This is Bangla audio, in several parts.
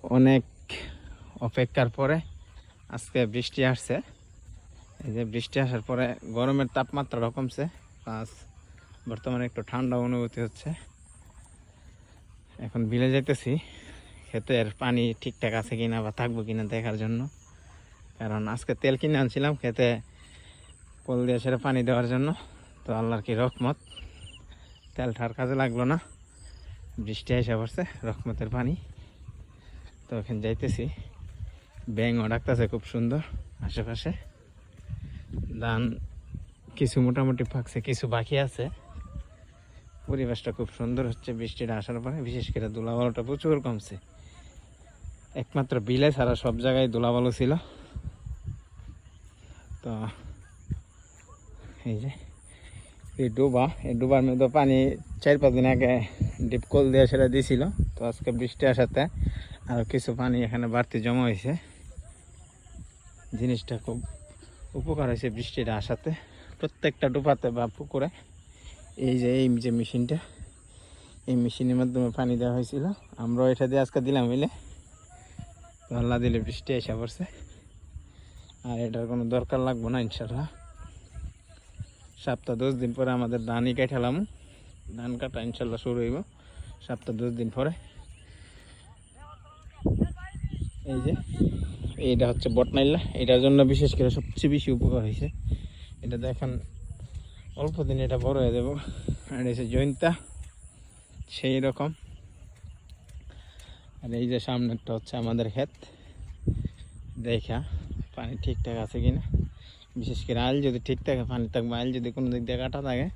অনেক অপেক্ষার পরে আজকে বৃষ্টি আসছে। এই যে বৃষ্টি আসার পরে গরমের তাপমাত্রা কমছে, প্লাস বর্তমানে একটু ঠান্ডা অনুভূতি হচ্ছে। এখন বিলে যাইতেছি ক্ষেতের পানি ঠিকঠাক আছে কিনা বা থাকবো কিনা দেখার জন্য। কারণ আজকে তেল কিনে আনছিলাম খেতে কল দিয়ে সেটা পানি দেওয়ার জন্য, তো আল্লাহর কি রহমত, তেলটার কাজে লাগলো না, বৃষ্টি এসে পড়ছে রহমতের পানি। তো ওখানে যাইতেছি, ব্যাঙও ডাকতেছে খুব সুন্দর আশেপাশে। ধান কিছু মোটামুটি পাকছে, কিছু বাকি আছে। পরিবেশটা খুব সুন্দর হচ্ছে বৃষ্টিটা আসার পরে, বিশেষ করে ধুলাবালুটা প্রচুর কমছে। একমাত্র বিলে ছাড়া সব জায়গায় ধুলাবালু ছিল। তো এই যে এই ডোবার মধ্যে পানি 4-5 দিন আগে ডিপ কল দিয়ে সেটা দিয়েছিল। তো আজকে বৃষ্টি আসাতে আরও কিছু পানি এখানে বাড়তি জমা হয়েছে। জিনিসটা খুব উপকার হয়েছে বৃষ্টিটা আসাতে। প্রত্যেকটা ডোবাতে বা পুকুরে এই যে মেশিনটা, এই মেশিনের মাধ্যমে পানি দেওয়া হয়েছিল। আমরাও এটা দিয়ে আজকে দিলাম হইলে, তো আল্লাহ দিলে বৃষ্টি এসে পড়ছে। আর এটার কোনো দরকার লাগবো না ইনশাল্লাহ। 7-10 দিন পরে আমাদের ধানই কাটালাম, ধান কাটা ইনশাল্লাহ শুরু হইব 7-10 দিন পরে। এই যে এইটা হচ্ছে বটনাইল্লা, এটার জন্য বিশেষ করে সবচেয়ে বেশি উপকার হয়েছে। এটা দেখেন অল্প দিন এটা বড় হয়ে যাবো। আর এই যে জৈন্তা সেই রকম। আর এই যে সামনেরটা হচ্ছে আমাদের ক্ষেত, দেখা পানি ঠিকঠাক আছে কিনা। বিশেষ করে আইল যদি ঠিক থাকে পানি থাকবে, আইল যদি কোনো দিক দিয়ে কাটা থাকে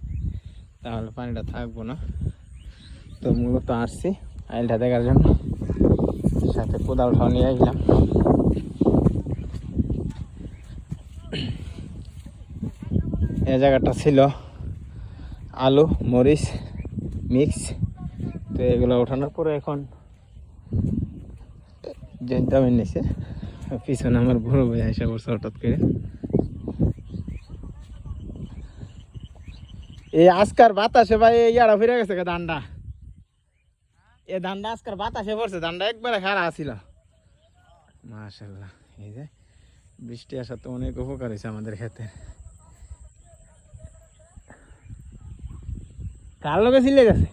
তাহলে পানিটা থাকবো না। তো মূলত আসছি আইলটা দেখার জন্য, সাথে কোদালটাও নিয়ে আসলাম। এই জায়গাটা ছিল আলু মরিচ মিক্স, তো এগুলো ওঠানোর পরে এখন জেনটামের নিচে পিছনে আমার বড় ভাই এসে পড়ছে হঠাৎ করে। এই আজকার বাতাসে ভাই ইয়ারা ফিরে গেছে ধানটা, এই ধানটা আজকার বাতাসে পড়ছে, ধানটা একবারে খারাপ ছিল। মাশাআল্লাহ, এই যে বৃষ্টি আসা তো অনেক উপকার হয়েছে আমাদের ক্ষেতে। কার লোকে ছিলে গেছে